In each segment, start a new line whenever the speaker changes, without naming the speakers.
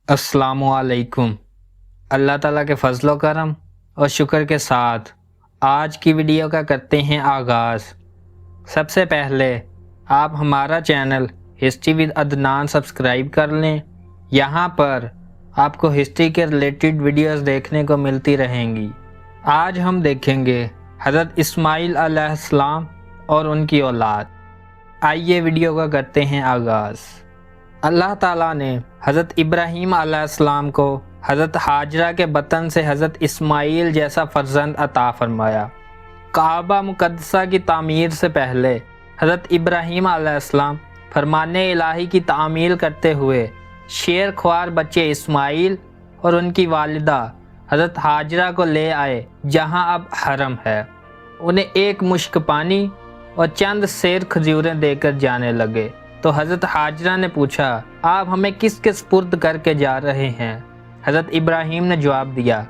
अस्सलाम वालेकुम। अल्लाह ताला के फजल व करम और शुक्र के साथ आज की वीडियो का करते हैं आगाज़। सबसे पहले आप हमारा channel history with Adnan subscribe कर लें। यहाँ पर आपको हिस्ट्री के रिलेटेड वीडियोस देखने को मिलती रहेंगी। आज हम देखेंगे हज़रत इस्माइल अलैहिस्सलाम और उनकी औलाद। आइए वीडियो का करते हैं आगाज़। अल्लाह ताला ने हज़रत इब्राहीम अलैहिस्सलाम को हज़रत हाजरा के बतन से हज़रत इस्माइल जैसा फ़र्जंद अता फ़रमाया। काबा मुक़द्दसा की तामीर से पहले हज़रत इब्राहीम अलैहिस्सलाम फरमाने इलाही की तामील करते हुए शेर ख्वार बच्चे इस्माइल और उनकी वालिदा हज़रत हाजरा को ले आए, जहां अब हरम है। उन्हें एक मुश्क पानी और चंद सेर खजूरें देकर जाने लगे तो हज़रत हाजरा ने पूछा, आप हमें किसके सुपुर्द करके जा रहे हैं? हज़रत इब्राहीम ने जवाब दिया,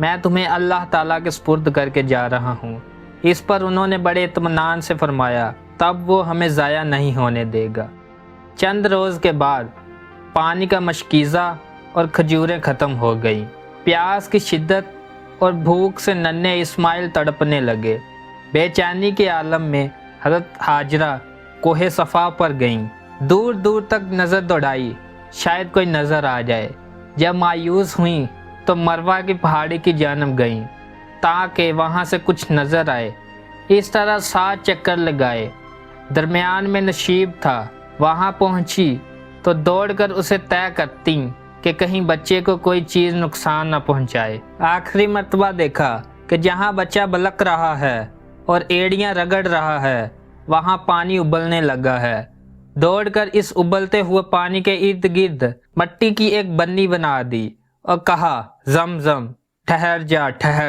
मैं तुम्हें अल्लाह ताला के सुपुर्द करके जा रहा हूँ। इस पर उन्होंने बड़े इत्मीनान से फरमाया, तब वो हमें ज़ाया नहीं होने देगा। चंद रोज़ के बाद पानी का मशकीज़ा और खजूरें ख़त्म हो गईं। प्यास की शिद्दत और भूख से नन्हे इस्माइल तड़पने लगे। बेचैनी के आलम में हज़रत हाजरा कोहे सफ़ा पर गईं। दूर दूर तक नज़र दौड़ाई, शायद कोई नज़र आ जाए। जब मायूस हुई तो मरवा की पहाड़ी की जानब गईं ताकि वहाँ से कुछ नज़र आए। इस तरह 7 चक्कर लगाए। दरमियान में नशीब था। वहाँ पहुँची तो दौड़कर उसे तय करती कि कहीं बच्चे को कोई चीज़ नुकसान न पहुँचाए। आखिरी मर्तबा देखा कि जहाँ बच्चा बलक रहा है और एड़ियाँ रगड़ रहा है, वहाँ पानी उबलने लगा है। दौड़कर इस उबलते हुए पानी के इर्द गिर्द मट्टी की एक बन्नी बना दी और कहा, ज़मज़म ठहर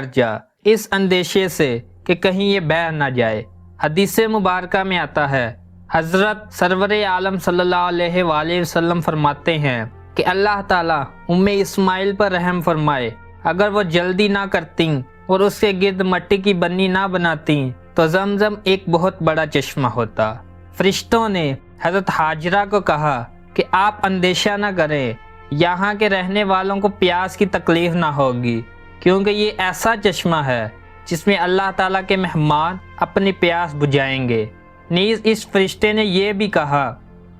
जा, इस अंदेशे से कि कहीं ये बह न जाए। हदीस मुबारक में आता है, हज़रत सरवर आलम सल्लल्लाहु अलैहि वसल्लम फरमाते हैं कि अल्लाह ताला उम्मे इस्माइल पर रहम फरमाए, अगर वो जल्दी ना करती और उसके गिर्द मट्टी की बन्नी ना बनाती तो ज़मज़म एक बहुत बड़ा चश्मा होता। फरिश्तों ने हज़रत हाजरा को कहा कि आप अंदेशा न करें, यहाँ के रहने वालों को प्यास की तकलीफ़ ना होगी, क्योंकि ये ऐसा चश्मा है जिसमें अल्लाह ताला के मेहमान अपनी प्यास बुझाएंगे। नीज़ इस फरिश्ते ने यह भी कहा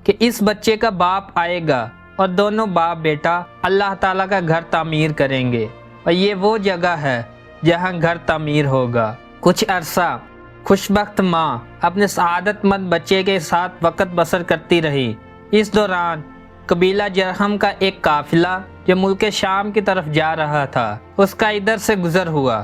कि इस बच्चे का बाप आएगा और दोनों बाप बेटा अल्लाह ताला का घर तामीर करेंगे और ये वो जगह है जहाँ घर तामीर होगा। कुछ अरसा खुशबख्त माँ अपने सआदतमंद बच्चे के साथ वक़्त बसर करती रही। इस दौरान कबीला जरहम का एक काफिला जो मुल्क शाम की तरफ जा रहा था, उसका इधर से गुजर हुआ।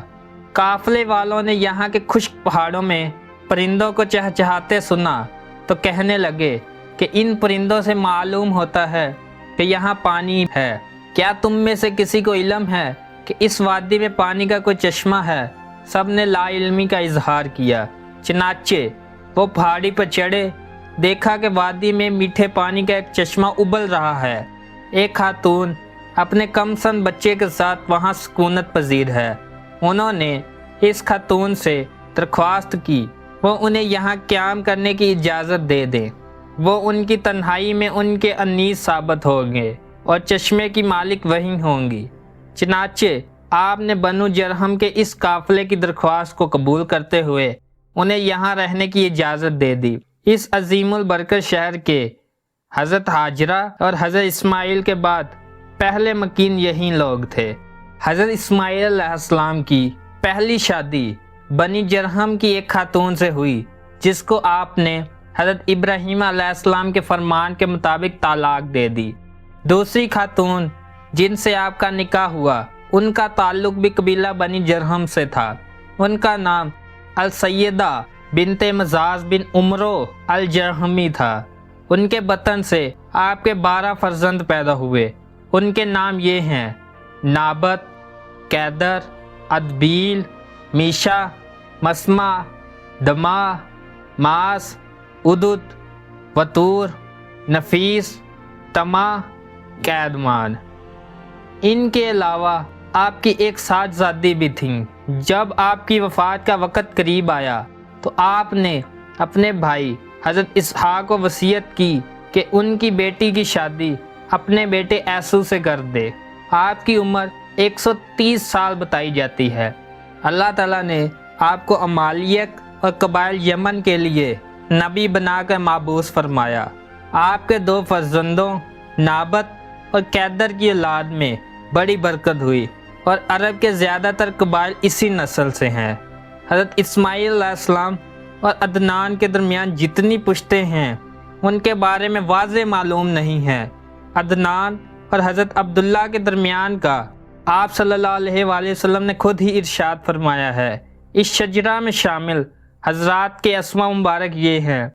काफिले वालों ने यहाँ के खुश्क पहाड़ों में परिंदों को चहचहाते सुना तो कहने लगे कि इन परिंदों से मालूम होता है कि यहाँ पानी है। क्या तुम में से किसी को इल्म है कि इस वादी में पानी का कोई चश्मा है? सब ने लाइल्मी का इजहार किया। चनाचे वो पहाड़ी पर चढ़े, देखा कि वादी में मीठे पानी का एक चश्मा उबल रहा है। एक खातून अपने कमसन बच्चे के साथ वहाँ सुकूनत पजीर है। उन्होंने इस खातून से दरख्वास्त की वो उन्हें यहाँ क़याम करने की इजाज़त दे दें। वो उनकी तन्हाई में उनके अनीस साबित होंगे और चश्मे की मालिक वही होंगी। चनाचे आपने बनु जरहम के इस काफिले की दरख्वास्त को कबूल करते हुए उन्हें यहाँ रहने की इजाज़त दे दी। इस अजीमुल बरकत शहर के हज़रत हाजरा और हज़रत इस्माइल के बाद पहले मकीन यही लोग थे। हज़रत इस्माइल अलैहिस्सलाम की पहली शादी बनी जरहम की एक खातून से हुई, जिसको आपने हज़रत इब्राहीम अलैहिस्सलाम के फरमान के मुताबिक तलाक दे दी। दूसरी खातून जिनसे आपका निकाह हुआ, उनका ताल्लुक भी कबीला बनी जरहम से था। उनका नाम अल-सैयदा बिनते मजाज बिन उमरो अल-जरहमी था। उनके बतन से आपके 12 फर्जंद पैदा हुए। उनके नाम ये हैं, नाबत, कैदर, अदबील, मीशा, मस्मा, दमा, मास, उदुत, वतूर, नफीस, तमा, कैदमान। इनके अलावा आपकी एक साथज़ादी भी थीं। जब आपकी वफ़ात का वक़्त करीब आया तो आपने अपने भाई हज़रत इसहाक़ को वसीयत की कि उनकी बेटी की शादी اپنے بیٹے ایسو سے کر دے۔ آپ کی عمر 130 سال بتائی جاتی ہے۔ اللہ تعالیٰ نے آپ کو امالیق اور قبائل یمن کے لیے نبی بنا کر مبعوث فرمایا۔ آپ کے 2 فرزندوں نابت اور کیدر کی اولاد میں بڑی برکت ہوئی اور عرب کے زیادہ تر قبائل اسی نسل سے ہیں۔ حضرت اسماعیل علیہ السلام اور عدنان کے درمیان جتنی پشتیں ہیں ان کے بارے میں واضح معلوم نہیں ہے۔ عدنان اور حضرت عبداللہ کے درمیان کا آپ صلی اللہ علیہ وآلہ وسلم نے خود ہی ارشاد فرمایا ہے۔ اس شجرہ میں شامل حضرات کے اسماء مبارک یہ ہیں: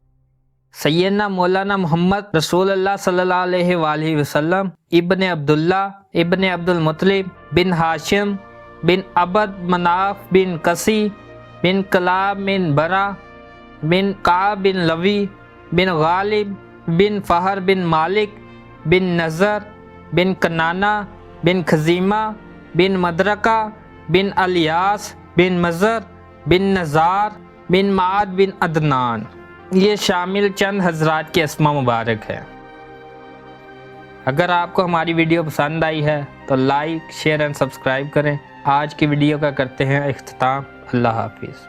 سیدنا مولانا محمد رسول اللہ صلی اللہ علیہ وآلہ وسلم ابن عبداللہ ابن عبد المطلب بن ہاشم بن عبد مناف بن قسی بن کلاب بن برا بن کعب بن لوی بن غالب بن فہر بن مالک بن نظر بن کنانہ بن خزیمہ بن مدرکہ بن الیاس بن مزر بن نزار بن معاد بن عدنان۔ یہ شامل چند حضرات کے اسماء مبارک ہے۔ اگر آپ کو ہماری ویڈیو پسند آئی ہے تو لائک، شیئر اینڈ سبسکرائب کریں۔ آج کی ویڈیو کا کرتے ہیں اختتام۔ اللہ حافظ۔